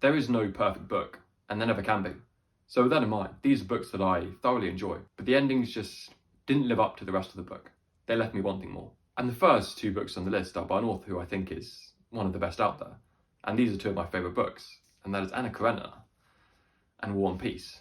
There is no perfect book, and there never can be. So with that in mind, these are books that I thoroughly enjoy, but the endings just didn't live up to the rest of the book. They left me wanting more. And the first two books on the list are by an author who I think is one of the best out there. And these are two of my favourite books, and that is Anna Karenina and War and Peace,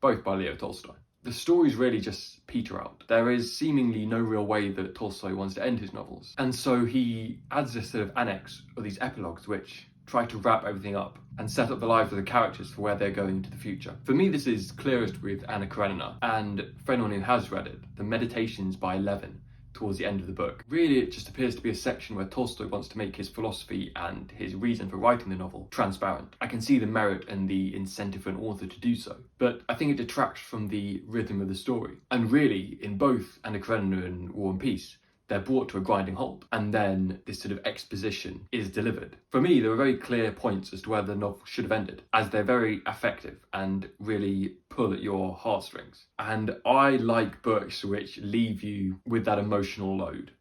both by Leo Tolstoy. The stories really just peter out. There is seemingly no real way that Tolstoy wants to end his novels. And so he adds this sort of annex, or these epilogues, which try to wrap everything up and set up the lives of the characters for where they're going into the future. For me, this is clearest with Anna Karenina, and for anyone who has read it, the Meditations by Levin, towards the end of the book. Really, it just appears to be a section where Tolstoy wants to make his philosophy and his reason for writing the novel transparent. I can see the merit and the incentive for an author to do so, but I think it detracts from the rhythm of the story. And really, in both Anna Karenina and War and Peace, they're brought to a grinding halt, and then this sort of exposition is delivered. For me, there are very clear points as to where the novel should have ended, as they're very effective and really pull at your heartstrings. And I like books which leave you with that emotional load.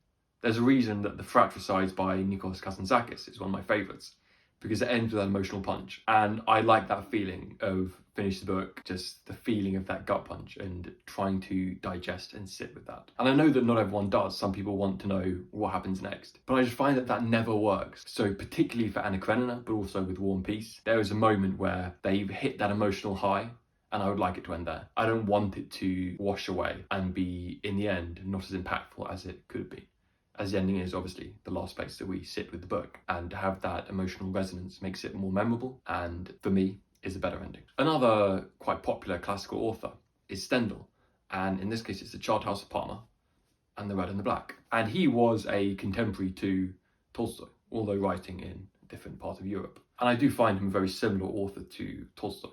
There's a reason that The Fratricides by Nikos Kazantzakis is one of my favourites, because it ends with that emotional punch. And I like that feeling of finish the book, just the feeling of that gut punch and trying to digest and sit with that. And I know that not everyone does. Some people want to know what happens next, but I just find that that never works. So particularly for Anna Karenina, but also with War and Peace, there is a moment where they've hit that emotional high, and I would like it to end there. I don't want it to wash away and be, in the end, not as impactful as it could be, as the ending is obviously the last place that we sit with the book, and to have that emotional resonance makes it more memorable, and for me is a better ending. Another quite popular classical author is Stendal, and in this case it's The Charterhouse of Parma and The Red and the Black. And he was a contemporary to Tolstoy, although writing in a different part of Europe. And I do find him a very similar author to Tolstoy,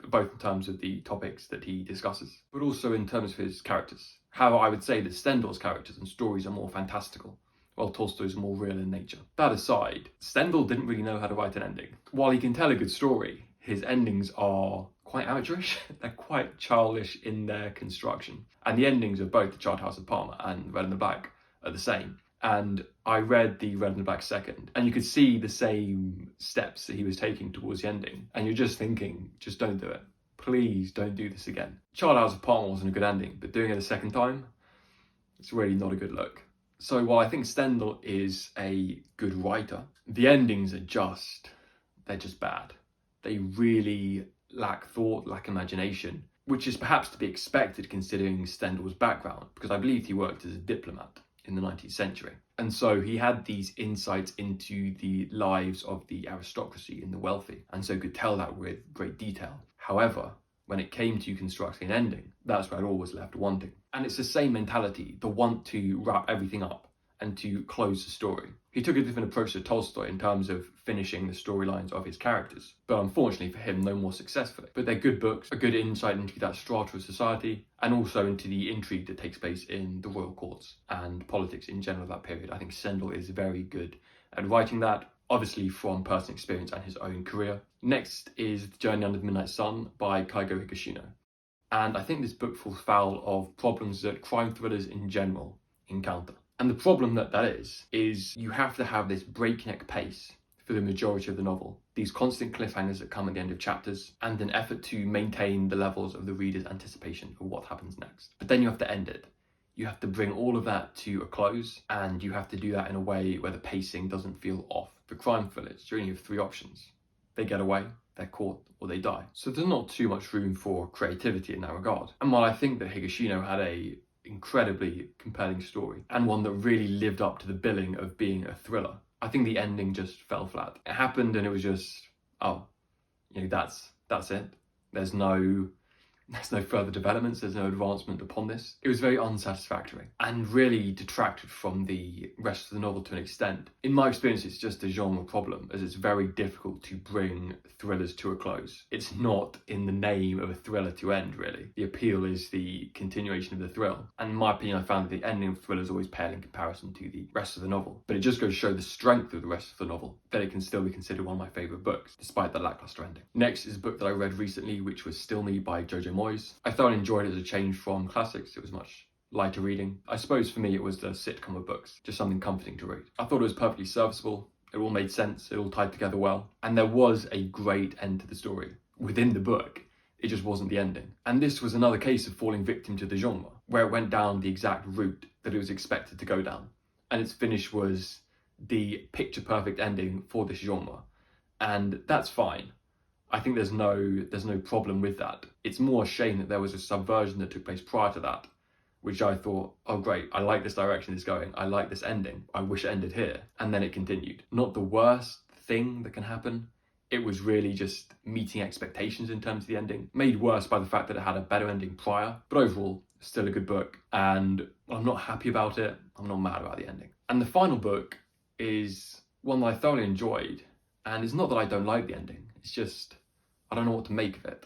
both in terms of the topics that he discusses, but also in terms of his characters. However, I would say that Stendhal's characters and stories are more fantastical, while Tolstoy's are more real in nature. That aside, Stendhal didn't really know how to write an ending. While he can tell a good story, his endings are quite amateurish. They're quite childish in their construction. And the endings of both The Charterhouse of Parma and Red and the Black are the same. And I read the Red and the Black second, and you could see the same steps that he was taking towards the ending. And you're just thinking, just don't do it. Please don't do this again. Charterhouse of Parma wasn't a good ending, but doing it a second time, it's really not a good look. So while I think Stendhal is a good writer, the endings are they're just bad. They really lack thought, lack imagination, which is perhaps to be expected considering Stendhal's background, because I believe he worked as a diplomat in the 19th century. And so he had these insights into the lives of the aristocracy and the wealthy, and so could tell that with great detail. However, when it came to constructing an ending, that's where it all was left wanting. And it's the same mentality, the want to wrap everything up and to close the story. He took a different approach to Tolstoy in terms of finishing the storylines of his characters, but unfortunately for him, no more successfully. But they're good books, a good insight into that strata of society, and also into the intrigue that takes place in the royal courts and politics in general of that period. I think Stendhal is very good at writing that, obviously from personal experience and his own career. Next is The Journey Under the Midnight Sun by Keigo Higashino. And I think this book falls foul of problems that crime thrillers in general encounter. And the problem that is you have to have this breakneck pace for the majority of the novel, these constant cliffhangers that come at the end of chapters, and an effort to maintain the levels of the reader's anticipation for what happens next. But then you have to end it. You have to bring all of that to a close, and you have to do that in a way where the pacing doesn't feel off. For crime thrillers, you only have three options. They get away, they're caught, or they die. So there's not too much room for creativity in that regard. And while I think that Higashino had a incredibly compelling story, and one that really lived up to the billing of being a thriller, I think the ending just fell flat. It happened and it was just, that's it. There's no further developments, there's no advancement upon this. It was very unsatisfactory and really detracted from the rest of the novel to an extent. In my experience, it's just a genre problem, as it's very difficult to bring thrillers to a close. It's not in the name of a thriller to end, really. The appeal is the continuation of the thrill. And in my opinion, I found that the ending of thrillers always paled in comparison to the rest of the novel. But it just goes to show the strength of the rest of the novel, that it can still be considered one of my favourite books, despite the lacklustre ending. Next is a book that I read recently, which was Still Me by Jojo Moyes. I thoroughly enjoyed it as a change from classics. It was much lighter reading. I suppose for me it was the sitcom of books, just something comforting to read. I thought it was perfectly serviceable, It all made sense, it all tied together well, and there was a great end to the story within the book. It just wasn't the ending. And this was another case of falling victim to the genre, where it went down the exact route that it was expected to go down. And its finish was the picture-perfect ending for this genre. And that's fine. I think there's no problem with that. It's more a shame that there was a subversion that took place prior to that, which I thought, oh great, I like this direction it's going, I like this ending, I wish it ended here, and then it continued. Not the worst thing that can happen, it was really just meeting expectations in terms of the ending, made worse by the fact that it had a better ending prior, but overall, still a good book, and I'm not happy about it, I'm not mad about the ending. And the final book is one that I thoroughly enjoyed, and it's not that I don't like the ending, it's just, I don't know what to make of it.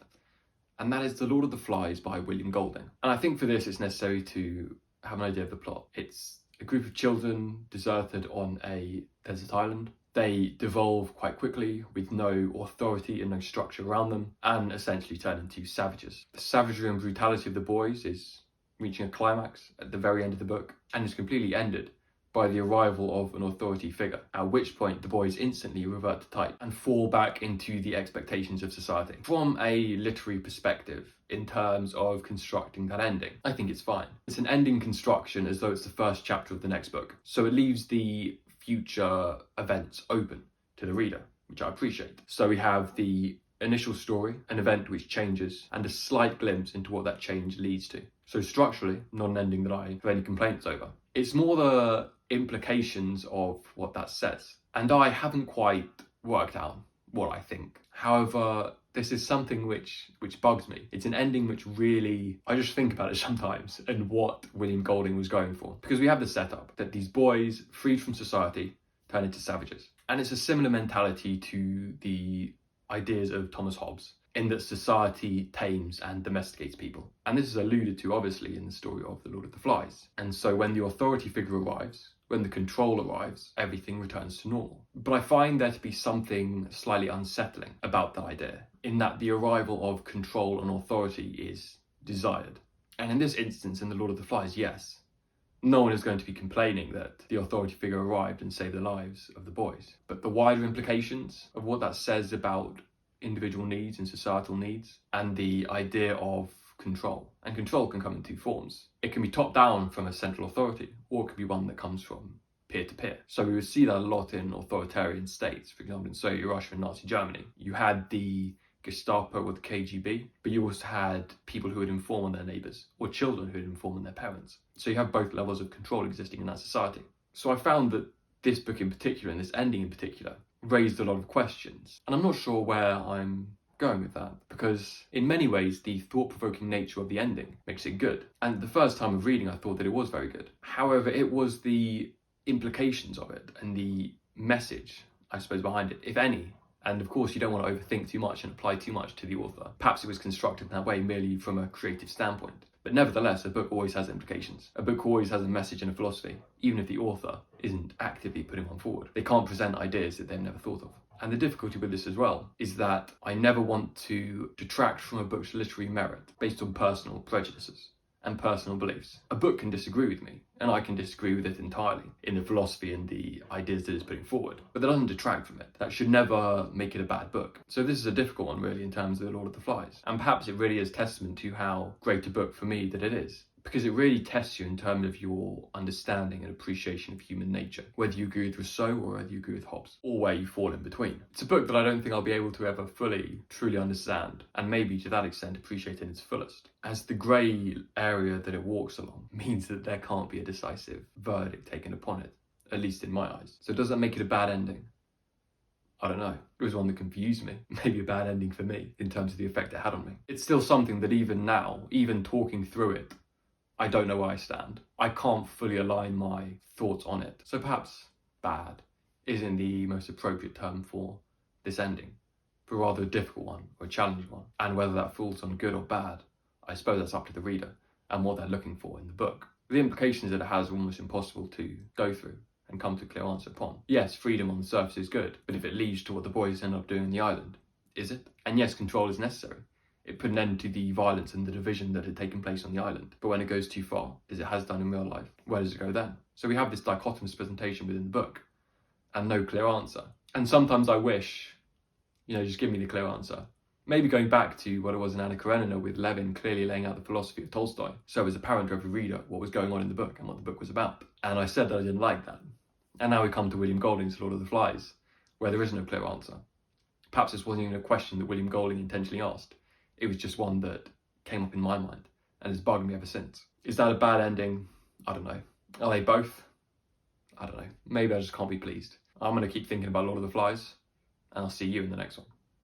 And that is The Lord of the Flies by William Golding. And I think for this it's necessary to have an idea of the plot. It's a group of children deserted on a desert island. They devolve quite quickly with no authority and no structure around them, and essentially turn into savages. The savagery and brutality of the boys is reaching a climax at the very end of the book, and is completely ended by the arrival of an authority figure, at which point the boys instantly revert to type and fall back into the expectations of society. From a literary perspective, in terms of constructing that ending, I think it's fine. It's an ending construction as though it's the first chapter of the next book, so it leaves the future events open to the reader, which I appreciate. So we have the initial story, an event which changes, and a slight glimpse into what that change leads to. So structurally, not an ending that I have any complaints over. It's more the implications of what that says. And I haven't quite worked out what I think. However, this is something which bugs me. It's an ending which really, I just think about it sometimes and what William Golding was going for. Because we have the setup that these boys, freed from society, turn into savages. And it's a similar mentality to the ideas of Thomas Hobbes, in that society tames and domesticates people. And this is alluded to obviously in the story of The Lord of the Flies. And so when the authority figure arrives, when the control arrives, everything returns to normal. But I find there to be something slightly unsettling about that idea, in that the arrival of control and authority is desired. And in this instance, in The Lord of the Flies, yes, no one is going to be complaining that the authority figure arrived and saved the lives of the boys. But the wider implications of what that says about individual needs and societal needs, and the idea of control. And control can come in two forms. It can be top down from a central authority, or it could be one that comes from peer to peer. So we would see that a lot in authoritarian states. For example, in Soviet Russia and Nazi Germany, you had the Gestapo or the KGB, but you also had people who would inform on their neighbours, or children who would inform on their parents. So you have both levels of control existing in that society. So I found that this book in particular, and this ending in particular, raised a lot of questions. And I'm not sure where I'm going with that, because in many ways the thought-provoking nature of the ending makes it good. And the first time of reading I thought that it was very good. However, it was the implications of it and the message, I suppose, behind it, if any. And of course you don't want to overthink too much and apply too much to the author. Perhaps it was constructed in that way merely from a creative standpoint. But nevertheless, a book always has implications. A book always has a message and a philosophy, even if the author isn't actively putting one forward. They can't present ideas that they've never thought of. And the difficulty with this as well is that I never want to detract from a book's literary merit based on personal prejudices and personal beliefs. A book can disagree with me, and I can disagree with it entirely in the philosophy and the ideas that it's putting forward, but that doesn't detract from it. That should never make it a bad book. So this is a difficult one really in terms of The Lord of the Flies, and perhaps it really is testament to how great a book for me that it is, because it really tests you in terms of your understanding and appreciation of human nature, whether you agree with Rousseau or whether you agree with Hobbes, or where you fall in between. It's a book that I don't think I'll be able to ever fully, truly understand, and maybe to that extent appreciate in its fullest, as the grey area that it walks along means that there can't be a decisive verdict taken upon it, at least in my eyes. So does that make it a bad ending? I don't know. It was one that confused me. Maybe a bad ending for me in terms of the effect it had on me. It's still something that even now, even talking through it, I don't know where I stand. I can't fully align my thoughts on it. So perhaps bad isn't the most appropriate term for this ending, but rather a difficult one or a challenging one. And whether that falls on good or bad, I suppose that's up to the reader and what they're looking for in the book. The implications that it has are almost impossible to go through and come to a clear answer upon. Yes, freedom on the surface is good, but if it leads to what the boys end up doing on the island, is it? And yes, control is necessary. It put an end to the violence and the division that had taken place on the island. But when it goes too far, as it has done in real life, where does it go then? So we have this dichotomous presentation within the book, and no clear answer. And sometimes I wish, just give me the clear answer. Maybe going back to what it was in Anna Karenina, with Levin clearly laying out the philosophy of Tolstoy, so it was apparent to every reader what was going on in the book and what the book was about. And I said that I didn't like that. And now we come to William Golding's Lord of the Flies, where there is no clear answer. Perhaps this wasn't even a question that William Golding intentionally asked. It was just one that came up in my mind and has bugged me ever since. Is that a bad ending? I don't know. Are they both? I don't know. Maybe I just can't be pleased. I'm going to keep thinking about Lord of the Flies, and I'll see you in the next one.